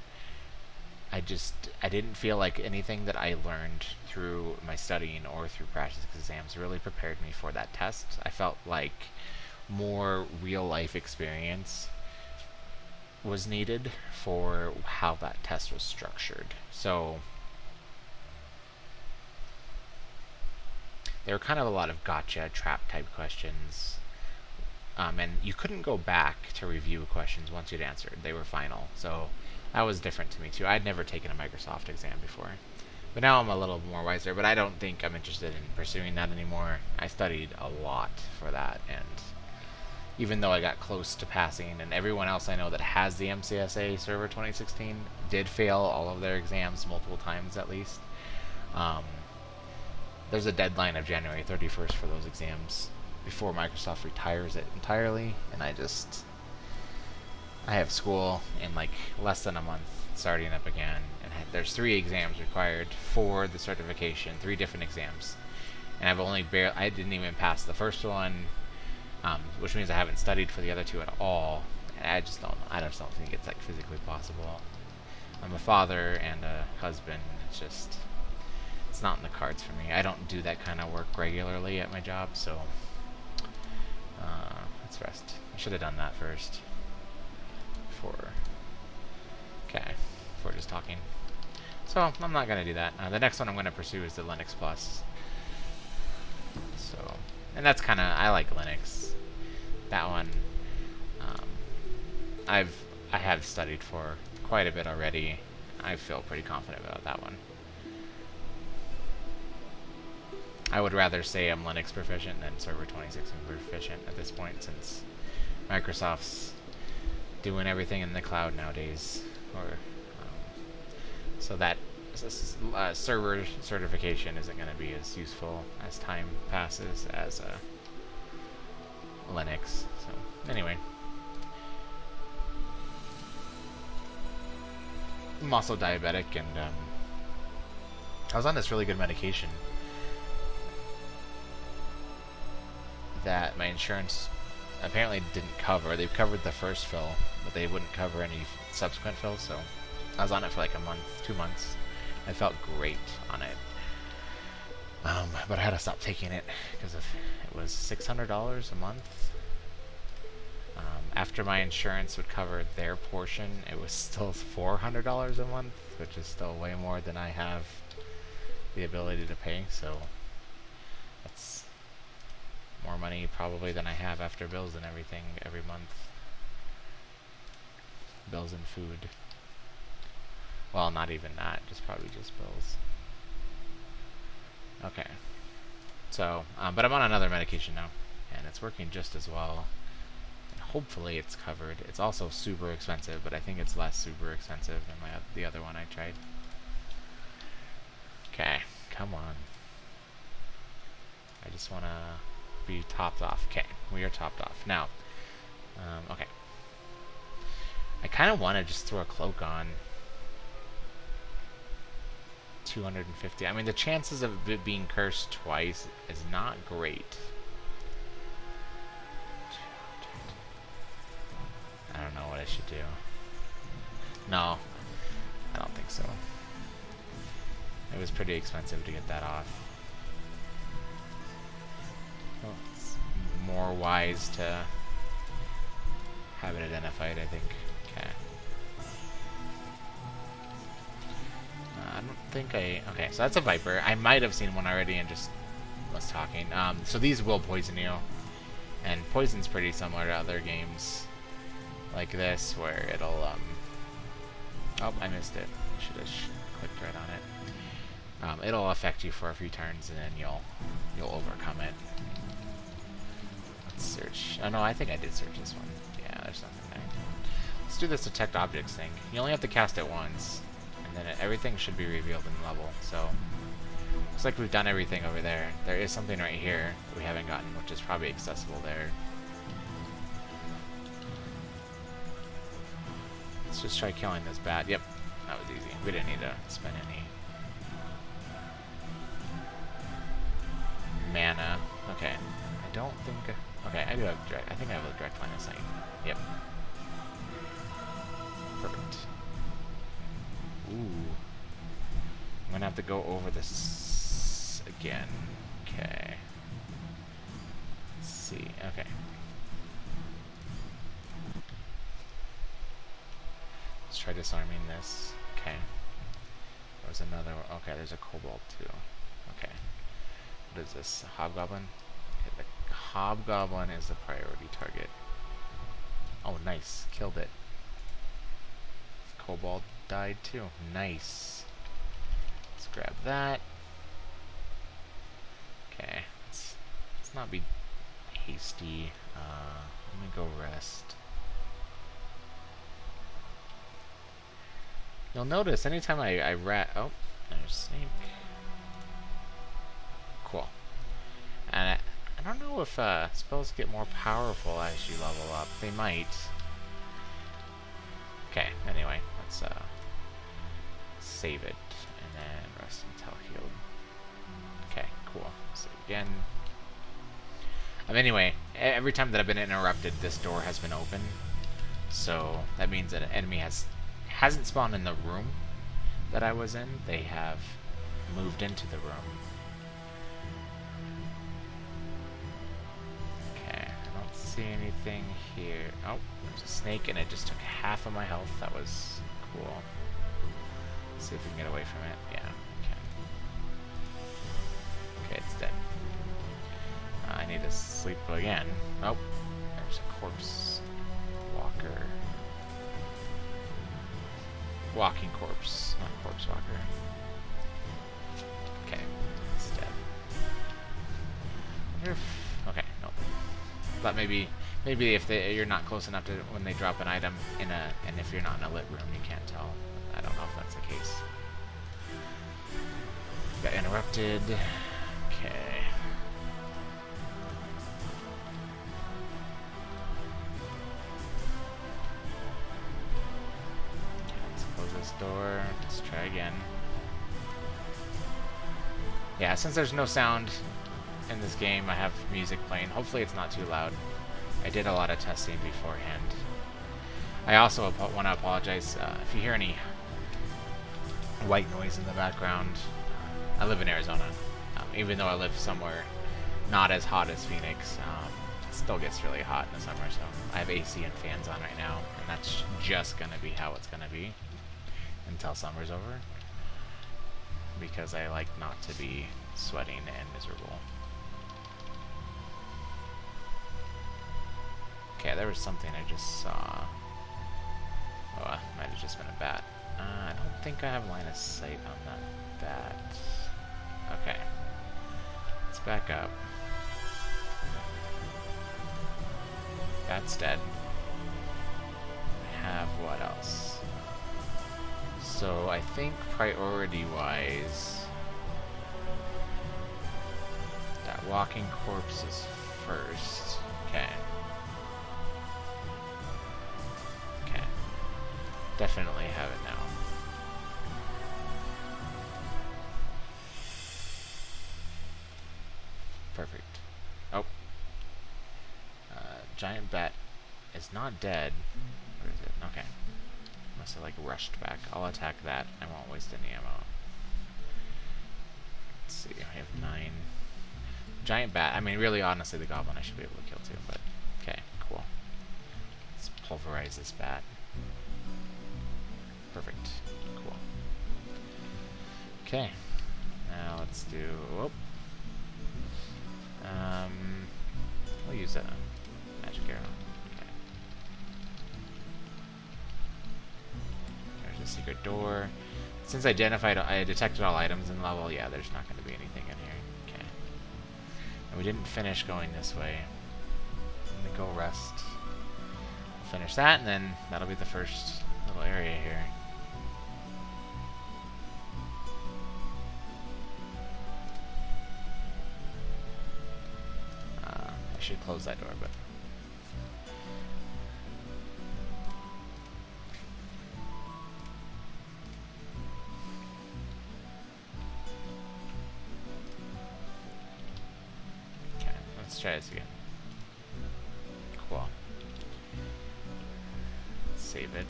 I didn't feel like anything that I learned through my studying or through practice exams really prepared me for that test. I felt like more real life experience was needed for how that test was structured. So there were kind of a lot of gotcha trap type questions. And you couldn't go back to review questions once you'd answered. They were final. So that was different to me too. I'd never taken a Microsoft exam before. But now I'm a little more wiser, but I don't think I'm interested in pursuing that anymore. I studied a lot for that, and even though I got close to passing, and everyone else I know that has the MCSA Server 2016 did fail all of their exams multiple times at least. There's a deadline of January 31st for those exams before Microsoft retires it entirely, and I have school in like less than a month starting up again, and there's 3 exams required for the certification, 3 different exams, and I didn't even pass the first one, which means I haven't studied for the other 2 at all, and I just don't think it's like physically possible. I'm a father and a husband. It's not in the cards for me. I don't do that kind of work regularly at my job, so let's rest. I should have done that first before just talking. So I'm not going to do that. The next one I'm going to pursue is the Linux Plus. So, and that's kind of, I like Linux. That one, I have studied for quite a bit already. I feel pretty confident about that one. I would rather say I'm Linux proficient than Server 2016 proficient at this point, since Microsoft's doing everything in the cloud nowadays, so that server certification isn't going to be as useful as time passes as Linux. So anyway, I'm also diabetic, and I was on this really good medication that my insurance apparently didn't cover. They've covered the first fill, but they wouldn't cover any subsequent fills, so I was on it for like a month, 2 months. I felt great on it. But I had to stop taking it because it was $600 a month. After my insurance would cover their portion, it was still $400 a month, which is still way more than I have the ability to pay, so that's more money probably than I have after bills and everything every month. Bills and food. Well, not even that, probably just bills. Okay. So, but I'm on another medication now, and it's working just as well. And hopefully it's covered. It's also super expensive, but I think it's less super expensive than the other one I tried. Okay, come on. I just want to be topped off. Okay, we are topped off. Now, okay. I kind of want to just throw a cloak on. 250. I mean, the chances of it being cursed twice is not great. I don't know what I should do. No, I don't think so. It was pretty expensive to get that off. Well, it's more wise to have it identified, I think. Okay. I don't think okay, so that's a Viper. I might have seen one already and just was talking. So these will poison you. And poison's pretty similar to other games like this, where it'll, oh, I missed it. Should have clicked right on it. It'll affect you for a few turns, and then you'll overcome it. Let's search. Oh no, I think I did search this one. Yeah, there's nothing there. Let's do this detect objects thing. You only have to cast it once, and then everything should be revealed in level. So looks like we've done everything over there. There is something right here that we haven't gotten, which is probably accessible there. Let's just try killing this bat. Yep, that was easy. We didn't need to spend any mana. Okay, I don't think. Okay, I do have direct. I think I have a direct line of sight. Yep. Perfect. Ooh. I'm gonna have to go over this again. Okay. Let's see. Okay. Let's try disarming this. Okay. There's another one. Okay, there's a kobold too. Okay. What is this? A hobgoblin? Okay, the hobgoblin is the priority target. Oh, nice. Killed it. Kobold died too. Nice. Let's grab that. Okay. Let's not be hasty. Let me go rest. You'll notice anytime I oh, there's Snake. Cool. And I don't know if spells get more powerful as you level up. They might. Okay, anyway, let's save it and then rest until healed. Okay, cool. Save again. Anyway, every time that I've been interrupted, this door has been open. So that means that an enemy hasn't spawned in the room that I was in. They have moved into the room. Okay, I don't see anything here. Oh, there's a snake and it just took half of my health. That was cool. Let's see if we can get away from it. Yeah, okay. Okay, it's dead. I need to sleep again. Oh, there's a corpse walker. Walking corpse, not corpse walker. Okay, it's dead. Okay, nope. Thought maybe if you're not close enough to when they drop an item in and if you're not in a lit room, you can't tell. I don't know if that's the case. Got interrupted. Okay. Door. Let's try again. Yeah, since there's no sound in this game, I have music playing. Hopefully it's not too loud. I did a lot of testing beforehand. I also want to apologize if you hear any white noise in the background. I live in Arizona. Even though I live somewhere not as hot as Phoenix, it still gets really hot in the summer, so I have AC and fans on right now, and that's just going to be how it's going to be until summer's over, because I like not to be sweating and miserable. Okay, there was something I just saw. Oh, it might have just been a bat. I don't think I have line of sight on that bat. Okay, let's back up. Bat's dead. I have what else? So I think priority-wise, that walking corpse is first. Okay. Okay. Definitely have it now. Perfect. Oh. Giant bat is not dead. Where is it? Okay. Must have like rushed back. I'll attack that. I won't waste any ammo. Let's see. I have 9. Giant bat. I mean, really, honestly, the goblin I should be able to kill too. But okay, cool. Let's pulverize this bat. Perfect. Cool. Okay. Now let's do. Oh. We'll use that magic arrow. A secret door. Since I detected all items in level, yeah, there's not going to be anything in here. Okay. And we didn't finish going this way. Let me go rest. We'll finish that, and then that'll be the first little area here. I should close that door, but let's try this again. Cool. Save it.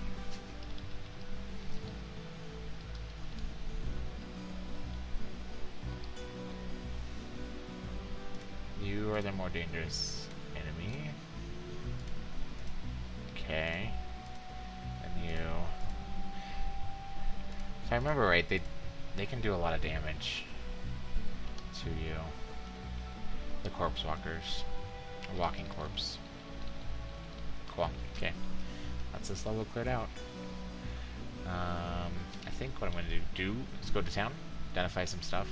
more dangerous enemy. Okay. And you... If I remember right, they can do a lot of damage to you. The corpse walkers. Walking corpse. Cool. Okay. That's this level cleared out. I think what I'm going to do is go to town, identify some stuff.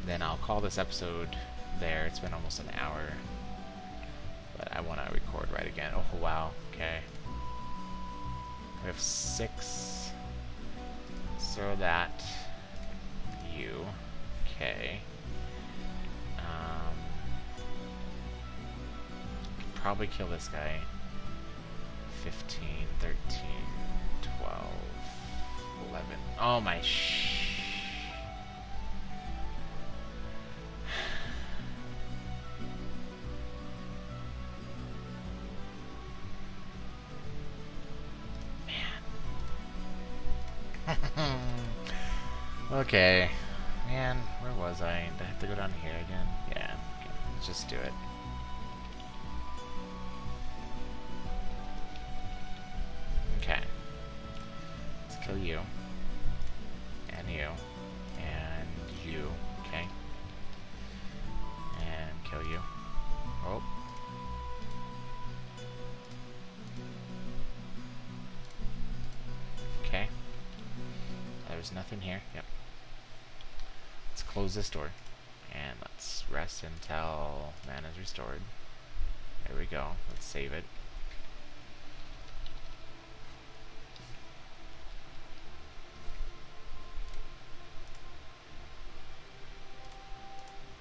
Then I'll call this episode there. It's been almost an hour. But I want to record right again. Oh, wow. Okay. We have 6. Throw that. You. Okay. Probably kill this guy. 15, 13, 12, 11. Oh my Man. Okay. Man, where was I? Do I have to go down here again? Yeah. Okay. Let's just do it. Okay. Let's kill you. And you. And you. Okay. And kill you. Oh. Okay. There's nothing here. Yep. Let's close this door. And let's rest until mana is restored. There we go. Let's save it.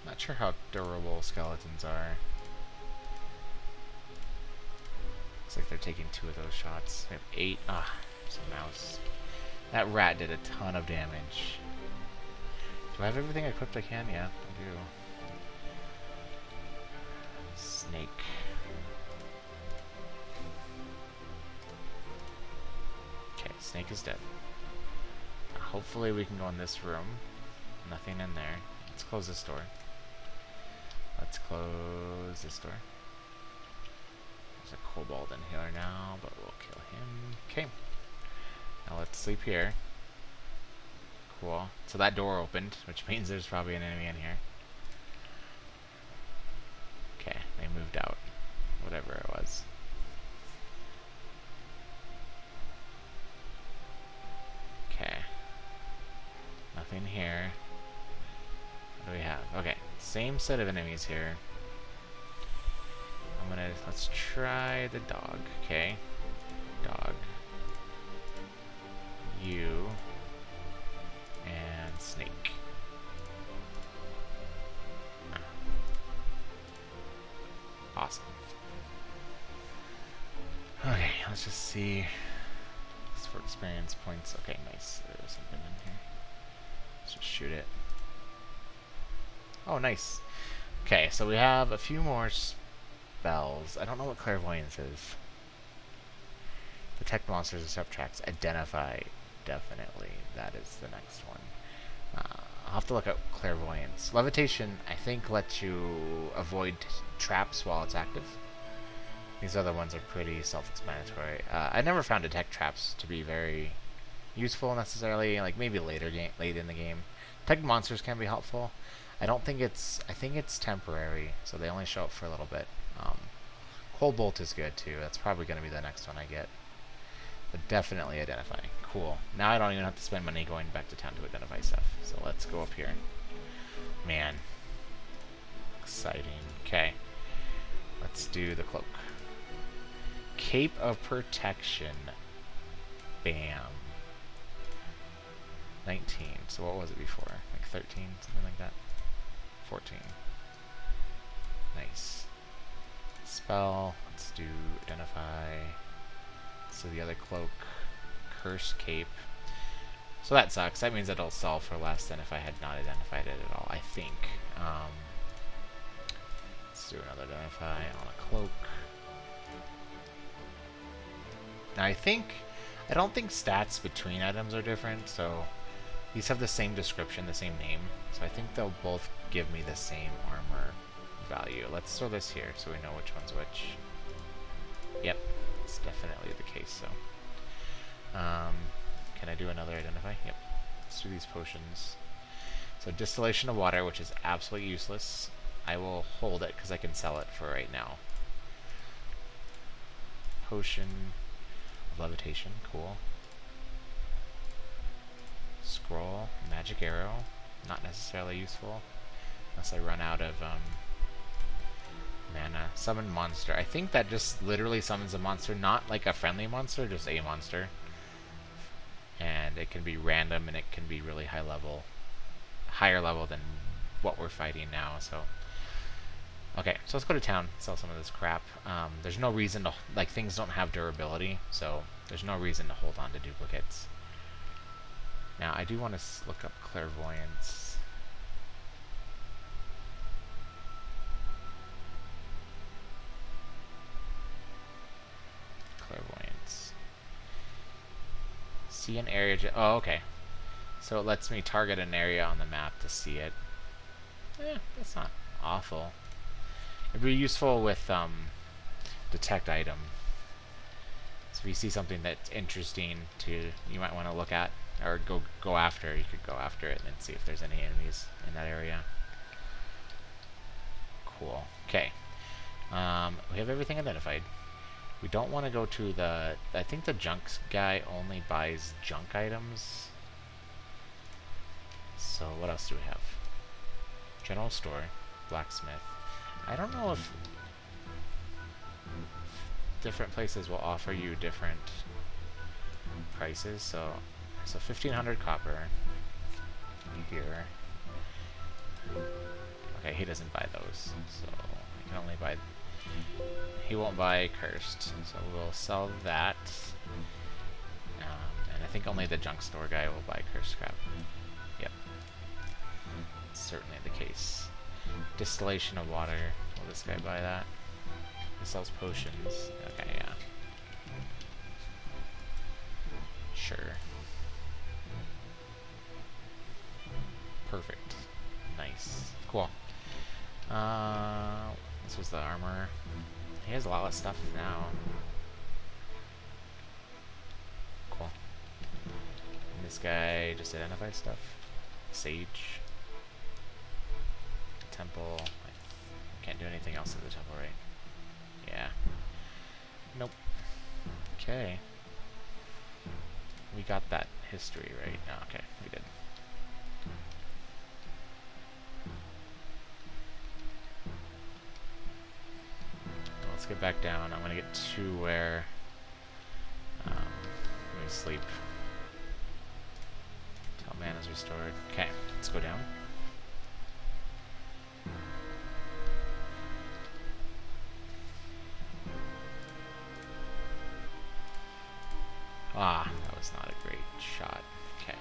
Not sure how durable skeletons are. Looks like they're taking 2 of those shots. We have 8. Ah, there's a mouse. That rat did a ton of damage. Do I have everything equipped I can? Yeah, I do. Snake. Okay, snake is dead. Hopefully we can go in this room. Nothing in there. Let's close this door. Let's close this door. There's a kobold in here now, but we'll kill him. Okay. Now let's sleep here. Cool. So that door opened, which means there's probably an enemy in here. Okay, they moved out. Whatever it was. Okay. Nothing here. What do we have? Okay, same set of enemies here. Let's try the dog. Okay. Dog. You. And snake. Awesome. Okay, let's just see. This for experience points. Okay, nice. There's something in here. Let's just shoot it. Oh, nice. Okay, so we have a few more spells. I don't know what clairvoyance is. Detect monsters and subtracts. Identify. Definitely. That is the next one. I'll have to look up clairvoyance. Levitation, I think, lets you avoid traps while it's active. These other ones are pretty self-explanatory. I never found detect traps to be very useful necessarily. Like maybe late in the game. Detect monsters can be helpful. I think it's temporary, so they only show up for a little bit. Cold Bolt is good too. That's probably going to be the next one I get. But definitely identify. Cool. Now I don't even have to spend money going back to town to identify stuff. So let's go up here. Man. Exciting. Okay. Let's do the cloak. Cape of Protection. Bam. 19. So what was it before? Like 13? Something like that? 14. Nice. Spell. Let's do identify. So the other cloak. Curse cape. So that sucks. That means it'll sell for less than if I had not identified it at all, I think. Let's do another identify on a cloak. Now I don't think stats between items are different, so these have the same description, the same name. So I think they'll both give me the same armor value. Let's throw this here so we know which one's which. Yep, it's definitely the case, so. Can I do another identify? Yep. Let's do these potions. So distillation of water, which is absolutely useless. I will hold it because I can sell it for right now. Potion of levitation, cool. Scroll, magic arrow, not necessarily useful unless I run out of mana. Summon monster. I think that just literally summons a monster, not like a friendly monster, just a monster. And it can be random and it can be really high level, higher level than what we're fighting now. So okay, so let's go to town, sell some of this crap. There's no reason to, like, things don't have durability, so there's no reason to hold on to duplicates. Now I do want to look up clairvoyance. Clairvoyance. See an area. Oh, okay. So it lets me target an area on the map to see it. That's not awful. It'd be useful with detect item. So if you see something that's interesting you might want to look at or go after, you could go after it and see if there's any enemies in that area. Cool. Okay. We have everything identified. We don't want to go to the... I think the junk guy only buys junk items. So what else do we have? General store, blacksmith. I don't know if different places will offer you different prices. So 1,500 copper here. Okay, he doesn't buy those, so I can only buy. He won't buy cursed, so we'll sell that. And I think only the junk store guy will buy cursed scrap. Yep, certainly the case. Distillation of water. Will this guy buy that? He sells potions. Okay, yeah. Sure. Perfect. Nice. Cool. This was the armor. He has a lot of stuff now. Cool. And this guy just identifies stuff. Sage. Temple. I can't do anything else in the temple, right? Yeah. Nope. Okay. We got that history, right? Oh, okay, we did. Let's get back down. I'm gonna get to where let me sleep. Till man is restored. Okay, let's go down. Ah, that was not a great shot. Okay.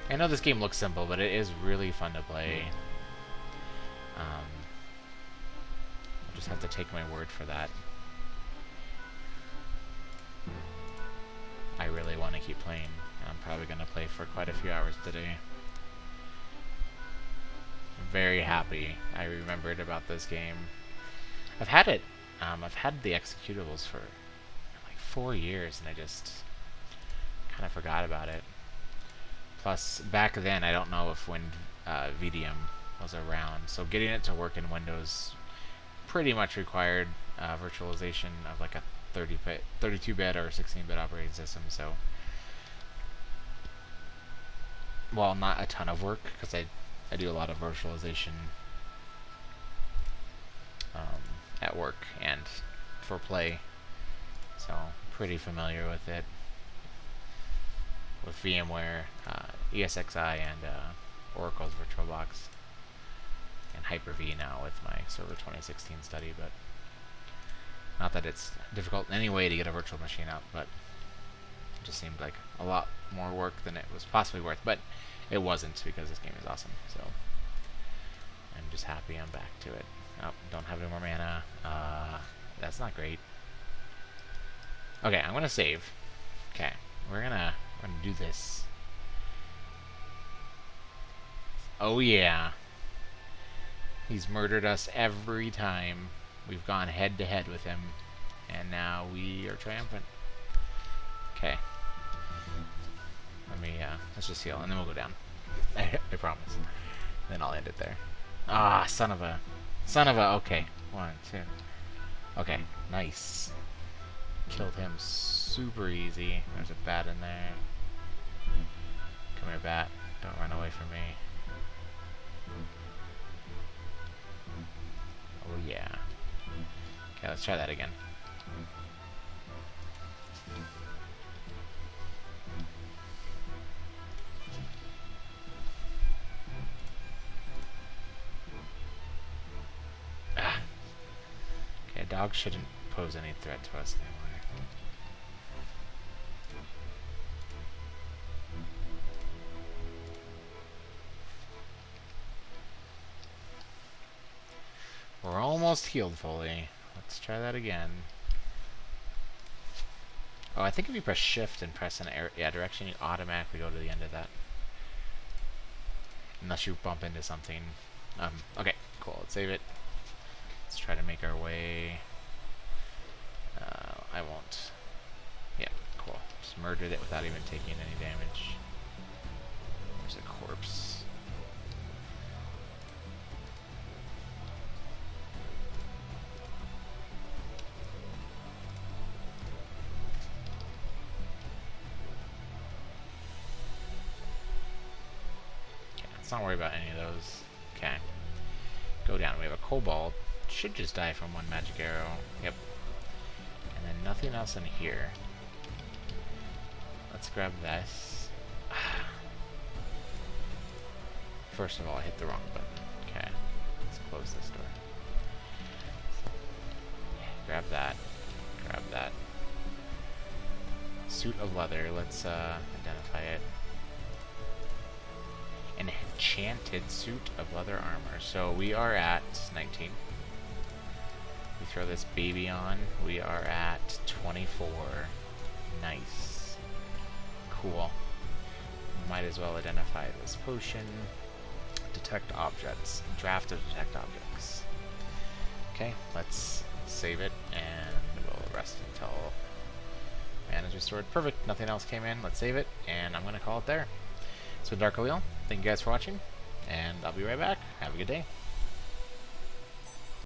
I know this game looks simple, but it is really fun to play. I'll just have to take my word for that. I really want to keep playing, and I'm probably going to play for quite a few hours today. I'm very happy I remembered about this game. I've had it. I've had the executables for like 4 years, and I just kind of forgot about it. Plus, back then, I don't know if VDM was around, so getting it to work in Windows pretty much required virtualization of like a 32-bit or 16-bit operating system. So, well, not a ton of work because I do a lot of virtualization at work and for play, so pretty familiar with it, with VMware, ESXi, and Oracle's VirtualBox, and Hyper-V now with my Server 2016 study. But not that it's difficult in any way to get a virtual machine up, but it just seemed like a lot more work than it was possibly worth. But it wasn't, because this game is awesome, so I'm just happy I'm back to it. Oh, don't have any more mana. That's not great. Okay, I'm gonna save. Okay, we're gonna do this. Oh yeah, He's murdered us every time. We've gone head to head with him. And now we are triumphant. Okay. Let me, let's just heal, and then we'll go down. I promise. Then I'll end it there. Ah, son of a... Okay. 1, 2. Okay, nice. Killed him super easy. There's a bat in there. Come here, bat. Don't run away from me. Oh, yeah. Okay, let's try that again. Ah. Okay, dogs shouldn't pose any threat to us anymore. We're almost healed fully. Let's try that again. Oh, I think if you press shift and press an direction, you automatically go to the end of that. Unless you bump into something. Okay, cool. Let's save it. Let's try to make our way. I won't. Yeah, cool. Just murdered it without even taking any damage. There's a corpse. Let's not worry about any of those. Okay. Go down. We have a kobold. Should just die from one magic arrow. Yep. And then nothing else in here. Let's grab this. First of all, I hit the wrong button. Okay. Let's close this door. Grab that. Grab that. Suit of leather. Let's identify it. An enchanted suit of leather armor. So we are at 19. We throw this baby on. We are at 24. Nice. Cool. Might as well identify this potion. Detect objects. Draft of detect objects. Okay, let's save it and we'll rest until mana is restored. Perfect. Nothing else came in. Let's save it and I'm going to call it there. So Dark Wheel, thank you guys for watching, and I'll be right back. Have a good day.